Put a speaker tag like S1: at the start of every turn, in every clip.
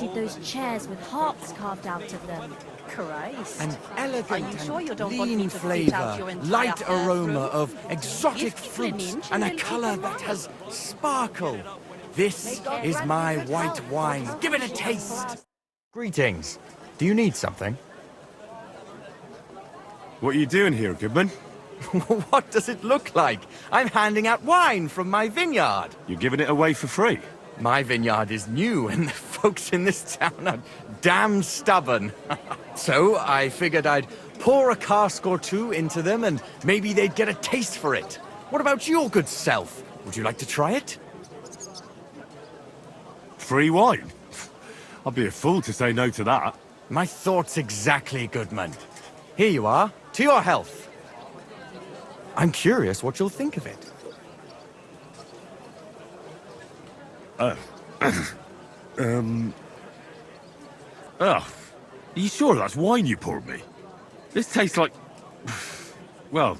S1: with those chairs with hearts carved out of them.
S2: Christ.
S3: An elegant
S2: Are you sure you
S3: and
S2: don't want me
S3: lean
S2: to fit out your
S3: flavour,
S2: entire
S3: light
S2: first
S3: aroma
S2: room?
S3: of exotic
S2: If you
S3: fruits,
S2: flinch,
S3: and a
S2: you'll
S3: colour
S2: eat
S3: that
S2: them
S3: has sparkle. This is my white wine. Give it a taste. Greetings. Do you need something?
S4: What are you doing here, Goodman?
S3: What does it look like? I'm handing out wine from my vineyard.
S4: You're giving it away for free?
S3: My vineyard is new, and the folks in this town are damn stubborn. So I figured I'd pour a cask or two into them, and maybe they'd get a taste for it. What about your good self? Would you like to try it?
S4: Free wine? I'd be a fool to say no to that.
S3: My thoughts exactly, Goodman. Here you are. To your health. I'm curious what you'll think of it.
S4: Oh, are you sure that's wine you poured me? This tastes like... Well,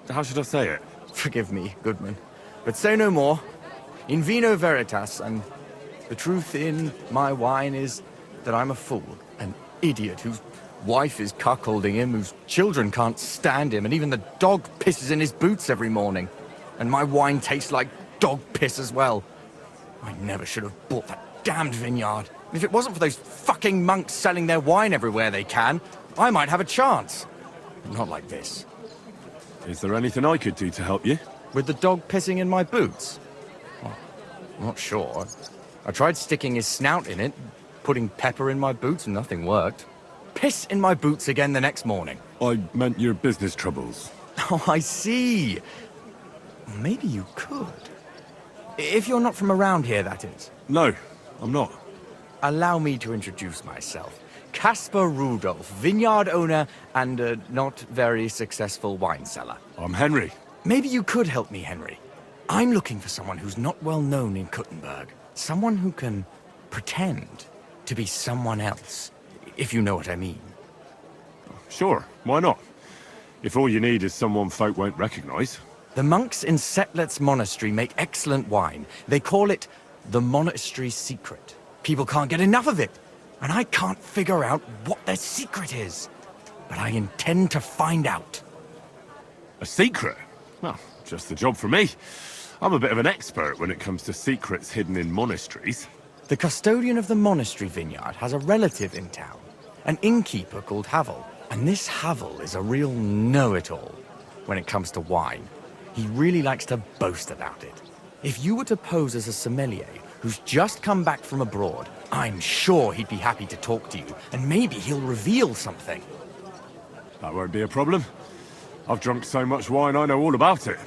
S4: how should I say it?
S3: Forgive me, Goodman, but say no more. In Vino Veritas, and the truth in my wine is that I'm a fool, an idiot whose wife is cuckolding him, whose children can't stand him, and even the dog pisses in his boots every morning. And my wine tastes like dog piss as well. I never should have bought that damned vineyard. If it wasn't for those fucking monks selling their wine everywhere they can, I might have a chance. Not like this.
S4: Is there anything I could do to help you?
S3: With the dog pissing in my boots? Well, I'm not sure. I tried sticking his snout in it, putting pepper in my boots, and nothing worked. Piss in my boots again the next morning.
S4: I meant your business troubles.
S3: Oh, I see. Maybe you could. If you're not from around here, that is.
S4: No, I'm not.
S3: Allow me to introduce myself. Casper Rudolph, vineyard owner and a not very successful wine seller.
S4: I'm Henry.
S3: Maybe you could help me, Henry. I'm looking for someone who's not well known in Kuttenberg. Someone who can pretend to be someone else, if you know what I mean.
S4: Sure, why not? If all you need is someone folk won't recognize.
S3: The monks in Setlet's monastery make excellent wine. They call it the monastery secret. People can't get enough of it, and I can't figure out what their secret is. But I intend to find out.
S4: A secret? Well, just the job for me. I'm a bit of an expert when it comes to secrets hidden in monasteries.
S3: The custodian of the monastery vineyard has a relative in town, an innkeeper called Havel. And this Havel is a real know-it-all when it comes to wine. He really likes to boast about it. If you were to pose as a sommelier who's just come back from abroad, I'm sure he'd be happy to talk to you, and maybe he'll reveal something.
S4: That won't be a problem. I've drunk so much wine I know all about it.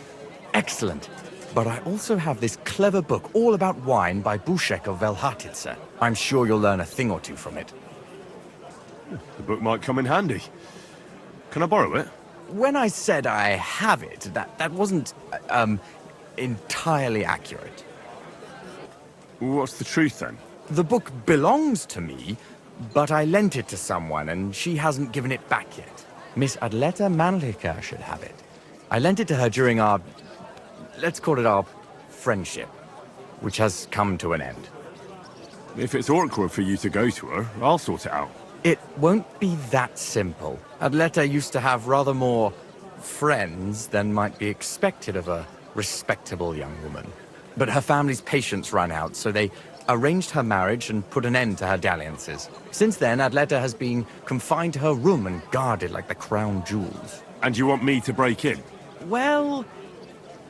S3: Excellent. But I also have this clever book all about wine by Bushek of Velhatitsa. I'm sure you'll learn a thing or two from it.
S4: The book might come in handy. Can I borrow it?
S3: When I said I have it, that wasn't, entirely accurate.
S4: What's the truth then?
S3: The book belongs to me, but I lent it to someone and she hasn't given it back yet. Miss Adleta Manlika should have it. I lent it to her during our, let's call it our friendship, which has come to an end.
S4: If it's awkward for you to go to her, I'll sort it out.
S3: It won't be that simple. Adleta used to have rather more friends than might be expected of a respectable young woman. But her family's patience ran out, so they arranged her marriage and put an end to her dalliances. Since then, Adleta has been confined to her room and guarded like the crown jewels.
S4: And you want me to break in?
S3: Well,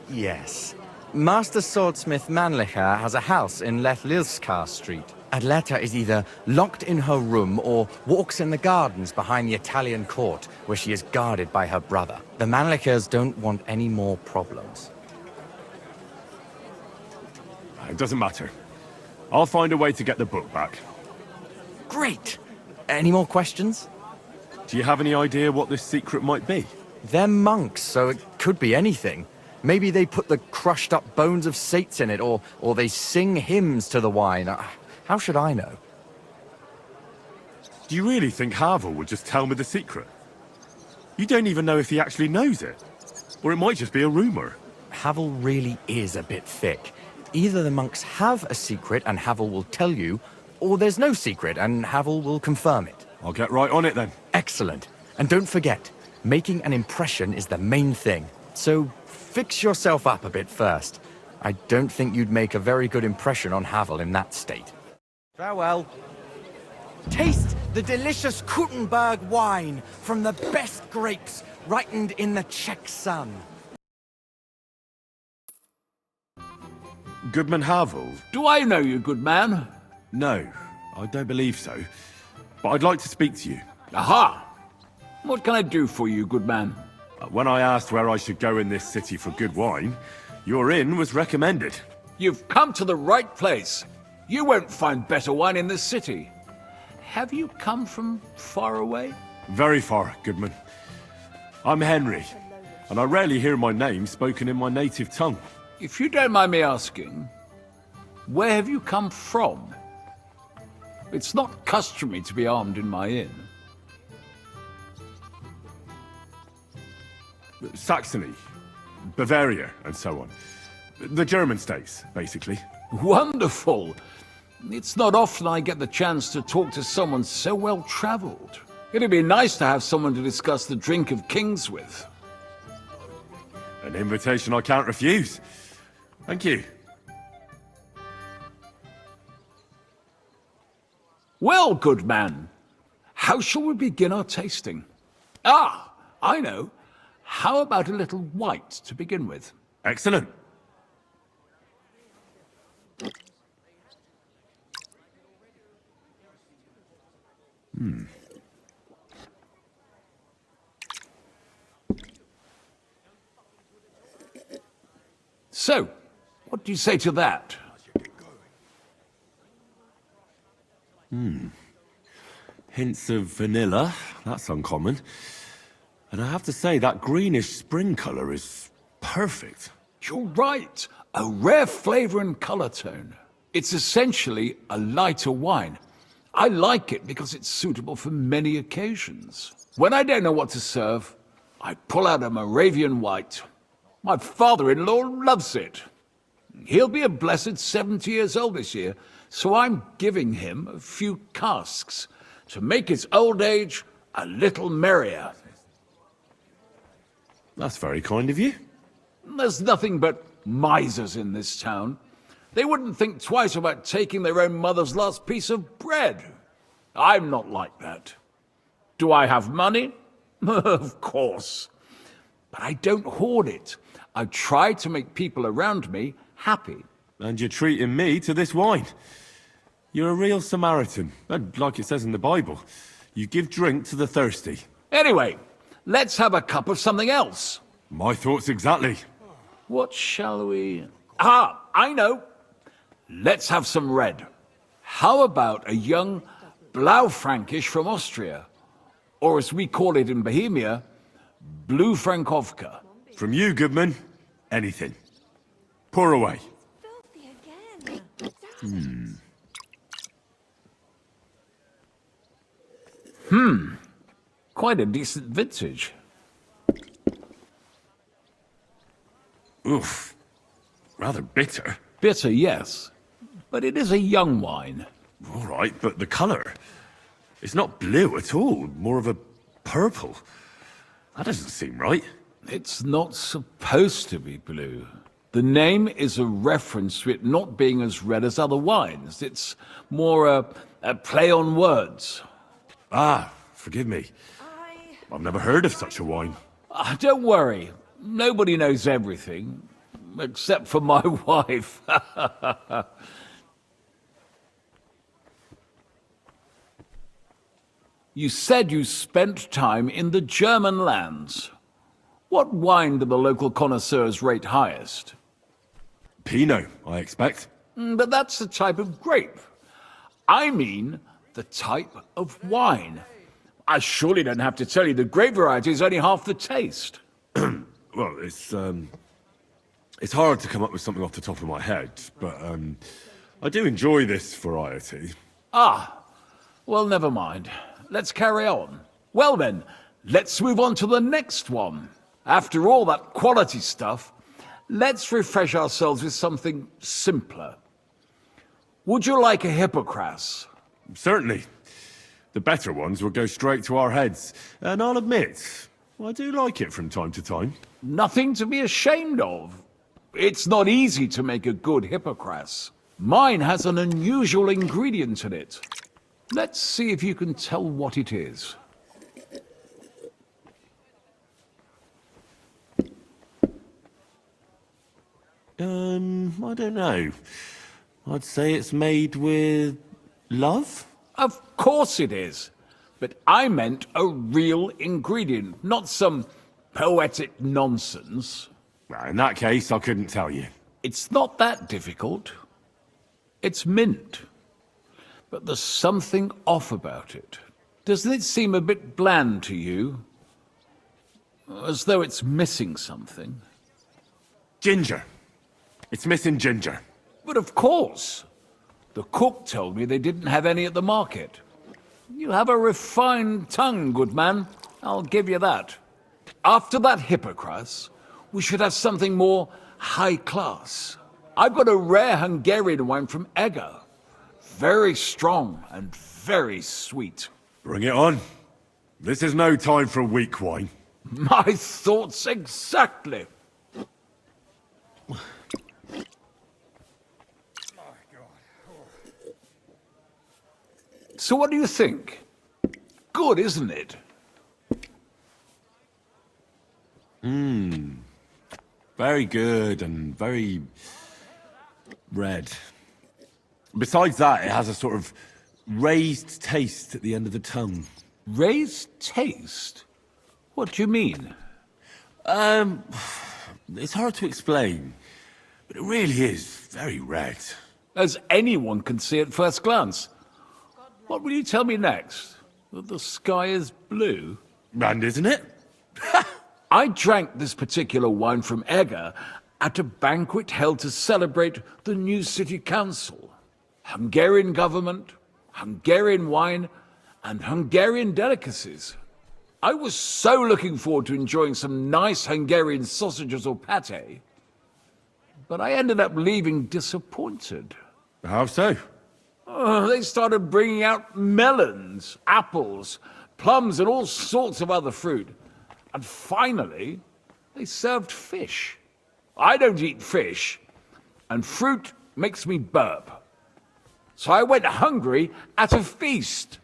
S3: yes. Master swordsmith Manlicher has a house in Lethlilskar Street. Adleta is either locked in her room or walks in the gardens behind the Italian court, where she is guarded by her brother. The Manlichers don't want any more problems.
S4: It doesn't matter. I'll find a way to get the book back.
S3: Great! Any more questions?
S4: Do you have any idea what this secret might be?
S3: They're monks, so it could be anything. Maybe they put the crushed up bones of saints in it, or they sing hymns to the wine. How should I know?
S4: Do you really think Havel would just tell me the secret? You don't even know if he actually knows it. Or it might just be a rumor.
S3: Havel really is a bit thick. Either the monks have a secret and Havel will tell you, or there's no secret, and Havel will confirm it.
S4: I'll get right on it then.
S3: Excellent. And don't forget, making an impression is the main thing. So fix yourself up a bit first. I don't think you'd make a very good impression on Havel in that state. Farewell. Taste the delicious Kuttenberg wine from the best grapes ripened in the Czech sun.
S4: Goodman Havel?
S2: Do I know you, good man?
S4: No, I don't believe so. But I'd like to speak to you.
S2: Aha! What can I do for you, good man?
S4: When I asked where I should go in this city for good wine, your inn was recommended.
S2: You've come to the right place. You won't find better wine in this city. Have you come from far away?
S4: Very far, Goodman. I'm Henry, and I rarely hear my name spoken in my native tongue.
S2: If you don't mind me asking, where have you come from? It's not customary to be armed in my inn.
S4: Saxony, Bavaria, and so on. The German states, basically.
S2: Wonderful! It's not often I get the chance to talk to someone so well-traveled. It'd be nice to have someone to discuss the drink of kings with.
S4: An invitation I can't refuse. Thank you.
S2: Well, good man, how shall we begin our tasting? Ah, I know. How about a little white to begin with?
S4: Excellent.
S2: So, what do you say to that?
S4: Hints of vanilla. That's uncommon. And I have to say, that greenish spring color is perfect.
S2: You're right. A rare flavor and color tone. It's essentially a lighter wine. I like it because it's suitable for many occasions. When I don't know what to serve, I pull out a Moravian white. My father-in-law loves it. He'll be a blessed 70 years old this year, so I'm giving him a few casks to make his old age a little merrier.
S4: That's very kind of you.
S2: There's nothing but misers in this town. They wouldn't think twice about taking their own mother's last piece of bread. I'm not like that. Do I have money? Of course. But I don't hoard it. I try to make people around me happy.
S4: And you're treating me to this wine. You're a real Samaritan. And like it says in the Bible, you give drink to the thirsty.
S2: Anyway, let's have a cup of something else.
S4: My thoughts exactly.
S2: What shall we... Ah, I know. Let's have some red. How about a young Blaufränkisch from Austria? Or as we call it in Bohemia, Blue Frankowka.
S4: From you, Goodman, anything. Pour away.
S1: Filthy again.
S2: Quite a decent vintage.
S4: Oof. Rather bitter.
S2: Bitter, yes. But it is a young wine.
S4: All right, but the colour. It's not blue at all. More of a purple. That doesn't seem right.
S2: It's not supposed to be blue. The name is a reference to it not being as red as other wines. It's more a play on words.
S4: Ah, forgive me. I've never heard of such a wine.
S2: Don't worry. Nobody knows everything. Except for my wife. You said you spent time in the German lands. What wine do the local connoisseurs rate highest?
S4: Pinot, I expect.
S2: But that's the type of grape. I mean the type of wine. I surely don't have to tell you the grape variety is only half the taste.
S4: Well, it's hard to come up with something off the top of my head, but I do enjoy this variety.
S2: Ah, well, never mind. Let's carry on. Well then, let's move on to the next one. After all that quality stuff, let's refresh ourselves with something simpler. Would you like a hippocras?
S4: Certainly. The better ones will go straight to our heads. And I'll admit, I do like it from time to time.
S2: Nothing to be ashamed of. It's not easy to make a good hippocras. Mine has an unusual ingredient in it. Let's see if you can tell what it is.
S4: I don't know. I'd say it's made with love?
S2: Of course it is. But I meant a real ingredient, not some poetic nonsense.
S4: Well, in that case, I couldn't tell you.
S2: It's not that difficult. It's mint. But there's something off about it. Doesn't it seem a bit bland to you? As though it's missing something.
S4: Ginger. It's missing ginger.
S2: But of course. The cook told me they didn't have any at the market. You have a refined tongue, good man. I'll give you that. After that hippocras, we should have something more high class. I've got a rare Hungarian wine from Eger. Very strong and very sweet.
S4: Bring it on. This is no time for weak wine.
S2: My thoughts exactly. So what do you think? Good, isn't it?
S4: Very good and very red. Besides that, it has a sort of raised taste at the end of the tongue.
S2: Raised taste? What do you mean?
S4: It's hard to explain, but it really is very red.
S2: As anyone can see at first glance. What will you tell me next? That the sky is blue?
S4: And isn't it?
S2: I drank this particular wine from Eger at a banquet held to celebrate the new city council. Hungarian government, Hungarian wine, and Hungarian delicacies. I was so looking forward to enjoying some nice Hungarian sausages or pate, but I ended up leaving disappointed.
S4: How so?
S2: They started bringing out melons, apples, plums, and all sorts of other fruit. And finally, they served fish. I don't eat fish, and fruit makes me burp. So I went hungry at a feast.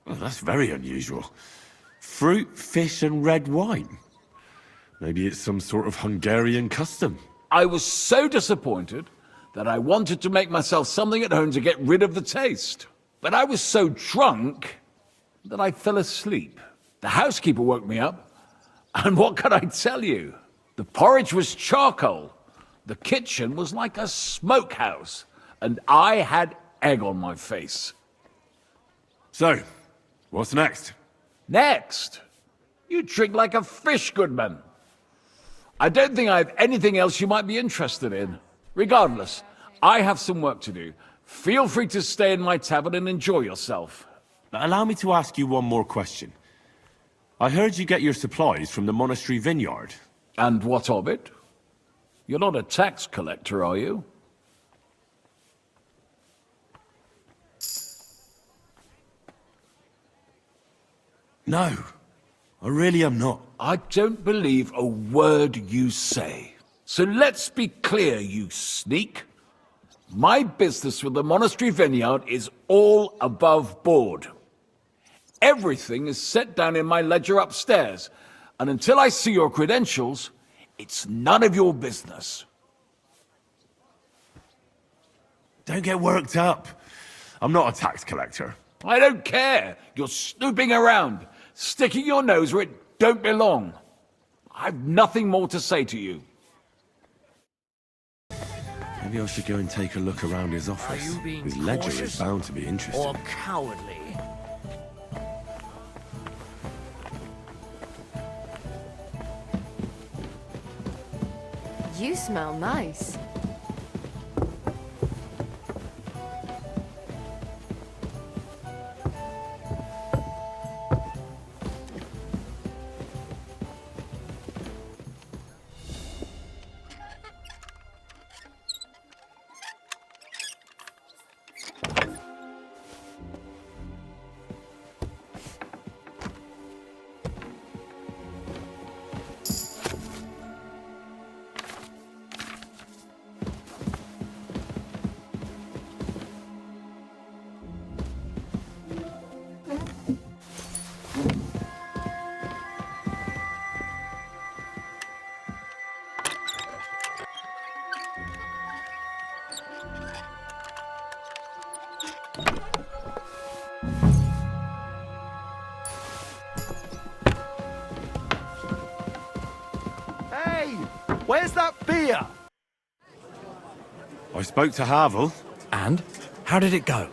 S4: Well, that's very unusual. Fruit, fish, and red wine. Maybe it's some sort of Hungarian custom.
S2: I was so disappointed that I wanted to make myself something at home to get rid of the taste. But I was so drunk that I fell asleep. The housekeeper woke me up, and what can I tell you? The porridge was charcoal, the kitchen was like a smokehouse, and I had egg on my face.
S4: So, what's next?
S2: Next, you drink like a fish, Goodman. I don't think I have anything else you might be interested in. Regardless, I have some work to do. Feel free to stay in my tavern and enjoy yourself.
S4: Allow me to ask you one more question. I heard you get your supplies from the monastery vineyard.
S2: And what of it? You're not a tax collector, are you?
S4: No, I really am not.
S2: I don't believe a word you say. So let's be clear, you sneak. My business with the monastery vineyard is all above board. Everything is set down in my ledger upstairs, and until I see your credentials, it's none of your business.
S4: Don't get worked up. I'm not a tax collector.
S2: I don't care. You're snooping around, sticking your nose where it don't belong. I've nothing more to say to you.
S4: Maybe I should go and take a look around his office.
S5: Are you being
S4: His ledger
S5: cautious
S4: is bound to be interesting.
S5: or cowardly?
S1: You smell nice.
S3: Where's that beer?
S4: I spoke to Havel.
S3: And? How did it go?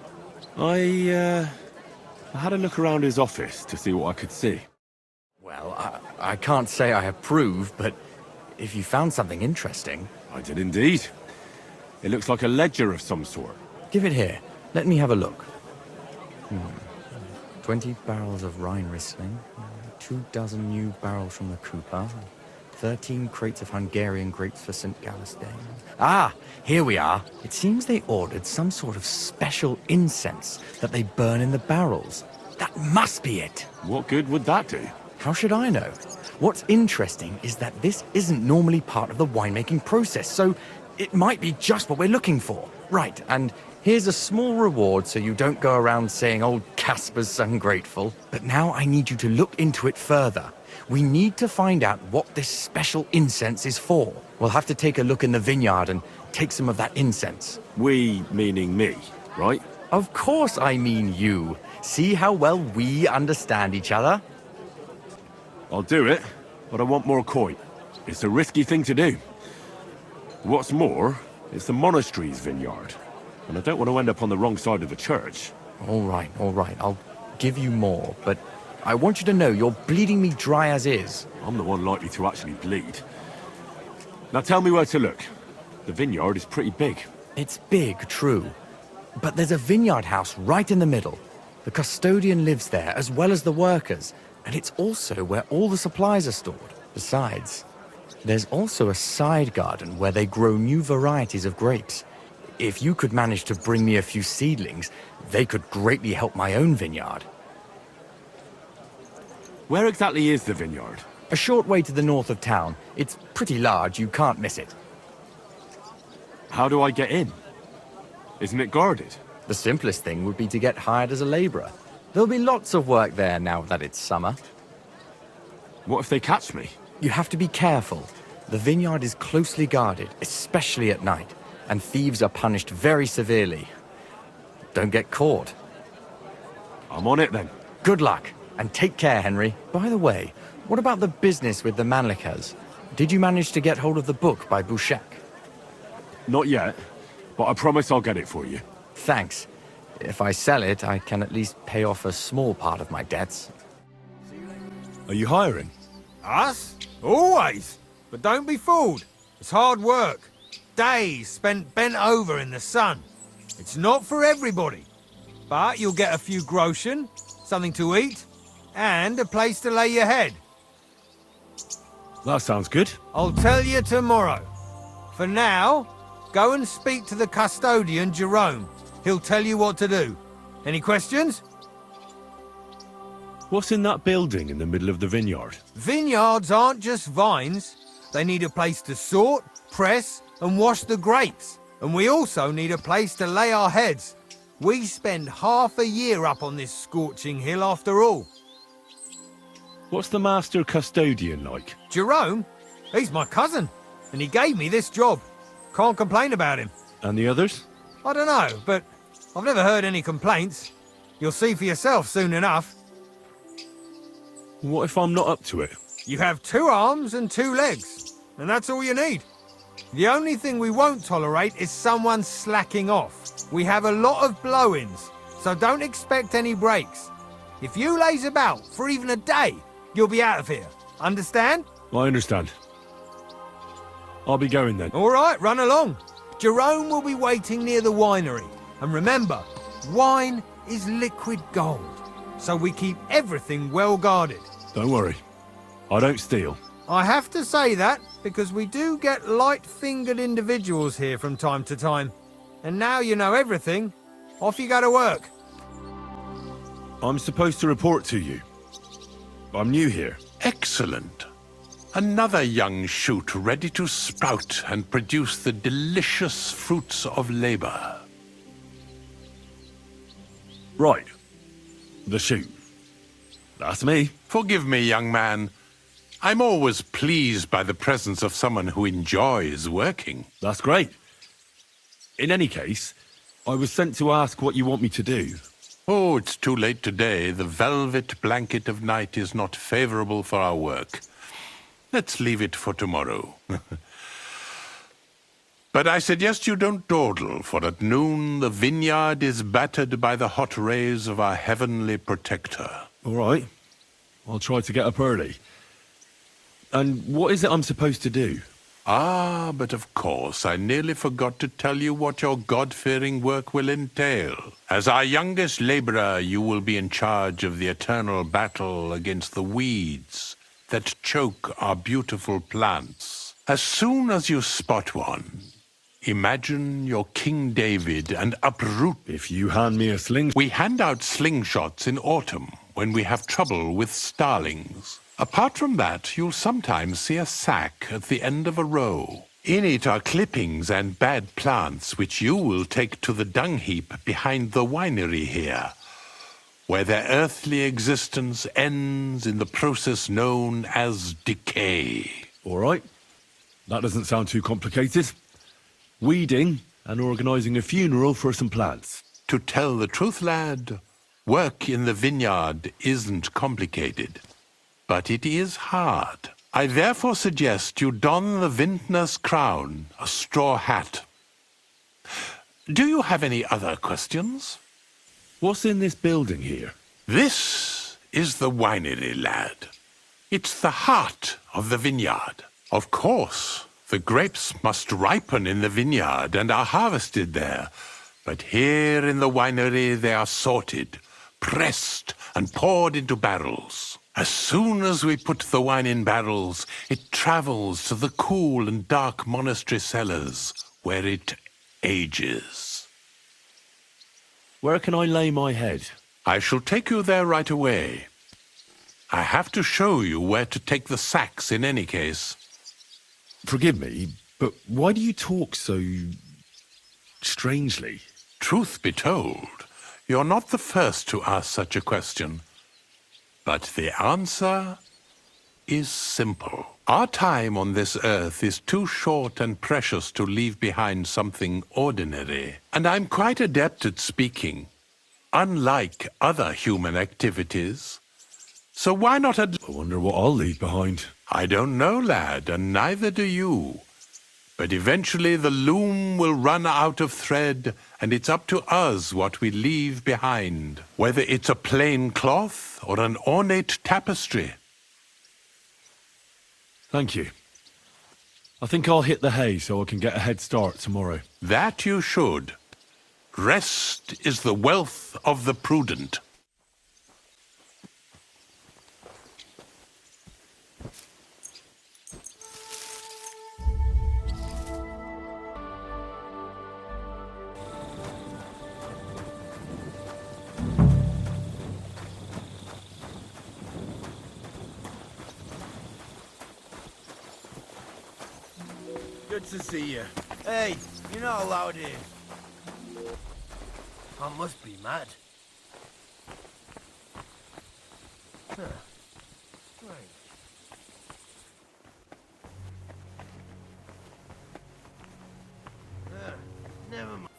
S4: I had a look around his office to see what I could see.
S3: Well, I can't say I approve, but if you found something interesting...
S4: I did indeed. It looks like a ledger of some sort.
S3: Give it here. Let me have a look. 20 barrels of Rhine Riesling, 24 new barrels from the Cooper, 13 crates of Hungarian grapes for St. Gallenstein. Ah, here we are. It seems they ordered some sort of special incense that they burn in the barrels. That must be it.
S4: What good would that do?
S3: How should I know? What's interesting is that this isn't normally part of the winemaking process, so it might be just what we're looking for. Right, and here's a small reward so you don't go around saying old Casper's ungrateful. But now I need you to look into it further. We need to find out what this special incense is for. We'll have to take a look in the vineyard and take some of that incense.
S4: We, meaning me, right?
S3: Of course I mean you. See how well we understand each other?
S4: I'll do it, but I want more coin. It's a risky thing to do. What's more, it's the monastery's vineyard, and I don't want to end up on the wrong side of the church.
S3: All right. I'll give you more, but I want you to know you're bleeding me dry as is.
S4: I'm the one likely to actually bleed. Now tell me where to look. The vineyard is pretty big.
S3: It's big, true. But there's a vineyard house right in the middle. The custodian lives there, as well as the workers, and it's also where all the supplies are stored. Besides, there's also a side garden where they grow new varieties of grapes. If you could manage to bring me a few seedlings, they could greatly help my own vineyard.
S4: Where exactly is the vineyard?
S3: A short way to the north of town. It's pretty large, you can't miss it.
S4: How do I get in? Isn't it guarded?
S3: The simplest thing would be to get hired as a laborer. There'll be lots of work there now that it's summer.
S4: What if they catch me?
S3: You have to be careful. The vineyard is closely guarded, especially at night, and thieves are punished very severely. Don't get caught.
S4: I'm on it then.
S3: Good luck, and take care, Henry. By the way, what about the business with the Manlikas? Did you manage to get hold of the book by Bouchek?
S4: Not yet, but I promise I'll get it for you.
S3: Thanks. If I sell it, I can at least pay off a small part of my debts.
S4: Are you hiring?
S5: Us? Always. But don't be fooled. It's hard work. Days spent bent over in the sun. It's not for everybody. But you'll get a few groschen, something to eat, and a place to lay your head.
S4: That sounds good.
S5: I'll tell you tomorrow. For now, go and speak to the custodian, Jerome. He'll tell you what to do. Any questions?
S4: What's in that building in the middle of the vineyard?
S5: Vineyards aren't just vines. They need a place to sort, press, and wash the grapes. And we also need a place to lay our heads. We spend half a year up on this scorching hill after all.
S4: What's the master custodian like?
S5: Jerome? He's my cousin, and he gave me this job. Can't complain about him.
S4: And the others?
S5: I don't know, but I've never heard any complaints. You'll see for yourself soon enough.
S4: What if I'm not up to it?
S5: You have 2 arms and 2 legs, and that's all you need. The only thing we won't tolerate is someone slacking off. We have a lot of blow-ins, so don't expect any breaks. If you laze about for even a day, you'll be out of here. Understand?
S4: I understand. I'll be going then.
S5: All right, run along. Jerome will be waiting near the winery. And remember, wine is liquid gold, so we keep everything well guarded.
S4: Don't worry. I don't steal.
S5: I have to say that because we do get light-fingered individuals here from time to time. And now you know everything, off you go to work.
S4: I'm supposed to report to you. I'm new here.
S6: Excellent. Another young shoot ready to sprout and produce the delicious fruits of labor.
S4: Right. The shoot. That's me.
S6: Forgive me, young man. I'm always pleased by the presence of someone who enjoys working.
S4: That's great. In any case, I was sent to ask what you want me to do.
S6: Oh, it's too late today. The velvet blanket of night is not favorable for our work. Let's leave it for tomorrow. But I suggest you don't dawdle, for at noon the vineyard is battered by the hot rays of our heavenly protector.
S4: All right. I'll try to get up early. And what is it I'm supposed to do?
S6: Ah, but of course, I nearly forgot to tell you what your God-fearing work will entail. As our youngest laborer, you will be in charge of the eternal battle against the weeds that choke our beautiful plants. As soon as you spot one, imagine you're King David and uproot.
S4: If you hand me a sling...
S6: We hand out slingshots in autumn when we have trouble with starlings. Apart from that, you'll sometimes see a sack at the end of a row. In it are clippings and bad plants which you will take to the dung heap behind the winery here, where their earthly existence ends in the process known as decay.
S4: All right. That doesn't sound too complicated. Weeding and organising a funeral for some plants.
S6: To tell the truth, lad, work in the vineyard isn't complicated. But it is hard. I therefore suggest you don the vintner's crown, a straw hat. Do you have any other questions?
S4: What's in this building here?
S6: This is the winery, lad. It's the heart of the vineyard. Of course, the grapes must ripen in the vineyard and are harvested there. But here in the winery they are sorted, pressed, and poured into barrels. As soon as we put the wine in barrels, it travels to the cool and dark monastery cellars, where it ages.
S4: Where can I lay my head?
S6: I shall take you there right away. I have to show you where to take the sacks in any case.
S4: Forgive me, but why do you talk so... strangely?
S6: Truth be told, you're not the first to ask such a question. But the answer is simple. Our time on this earth is too short and precious to leave behind something ordinary. And I'm quite adept at speaking, unlike other human activities. So why not I
S4: wonder what I'll leave behind.
S6: I don't know, lad, and neither do you. But eventually the loom will run out of thread, and it's up to us what we leave behind, whether it's a plain cloth or an ornate tapestry.
S4: Thank you. I think I'll hit the hay so I can get a head start tomorrow.
S6: That you should. Rest is the wealth of the prudent.
S7: Good to see you. Hey, you're not allowed here. I must be mad. Huh. Strange. Never mind.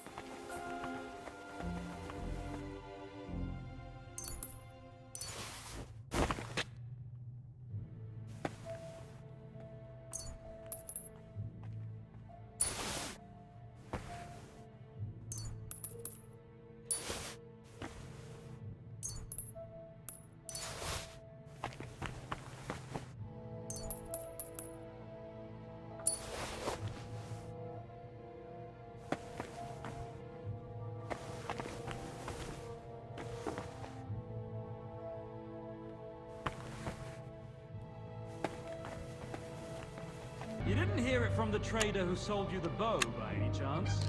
S8: You didn't hear it from the trader who sold you the bow, by any chance?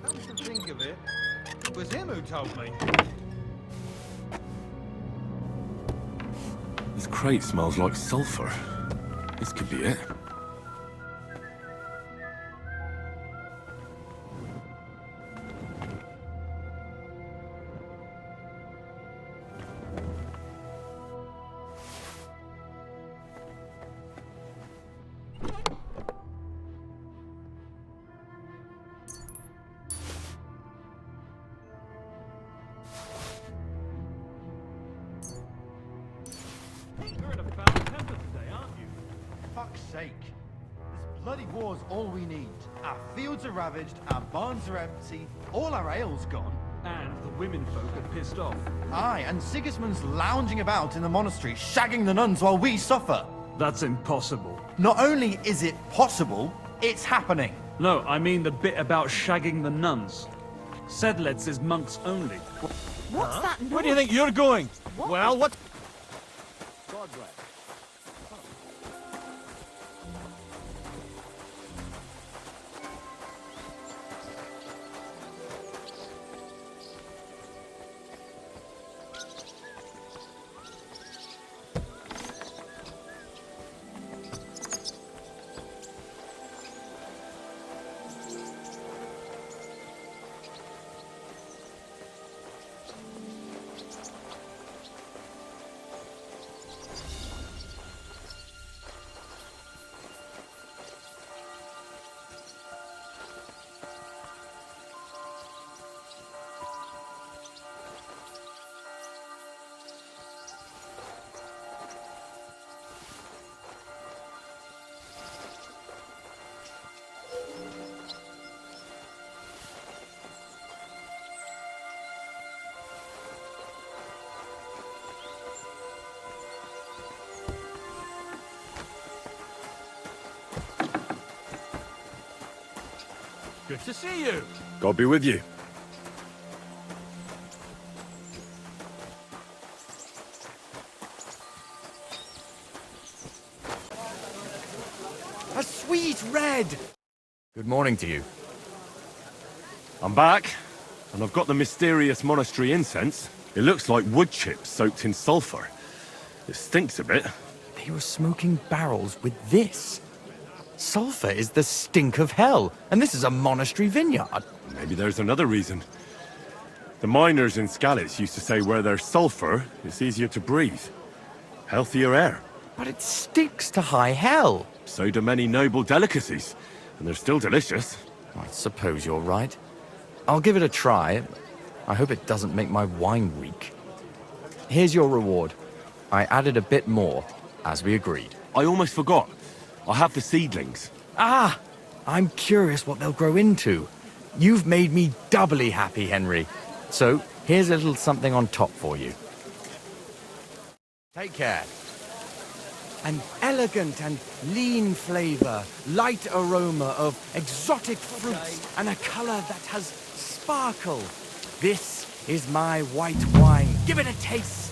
S5: Come to think of it, it was him who told me.
S4: This crate smells like sulfur. This could be it.
S8: You're in a foul temper today, aren't you?
S7: Fuck's sake. There's bloody war's all we need. Our fields are ravaged, our barns are empty, all our ale's gone.
S8: And the women folk are pissed off.
S7: Aye, and Sigismund's lounging about in the monastery, shagging the nuns while we suffer.
S8: That's impossible.
S7: Not only is it possible, it's happening.
S8: No, I mean the bit about shagging the nuns. Sedlitz is monks only.
S1: What's that noise?
S7: Where do you think you're going?
S1: What?
S7: Well, what? Good to see you.
S4: God be with you.
S3: A sweet red! Good morning to you.
S4: I'm back, and I've got the mysterious monastery incense. It looks like wood chips soaked in sulfur. It stinks a bit.
S3: They were smoking barrels with this. Sulfur is the stink of hell, and this is a monastery vineyard.
S4: Maybe there's another reason. The miners in Skalitz used to say where there's sulfur, it's easier to breathe. Healthier air.
S3: But it sticks to high hell.
S4: So do many noble delicacies, and they're still delicious.
S3: I suppose you're right. I'll give it a try. I hope it doesn't make my wine weak. Here's your reward. I added a bit more, as we agreed.
S4: I almost forgot. I have the seedlings.
S3: Ah! I'm curious what they'll grow into. You've made me doubly happy, Henry. So, here's a little something on top for you. Take care. An elegant and lean flavor, light aroma of exotic fruits, and a color that has sparkle. This is my white wine. Give it a taste.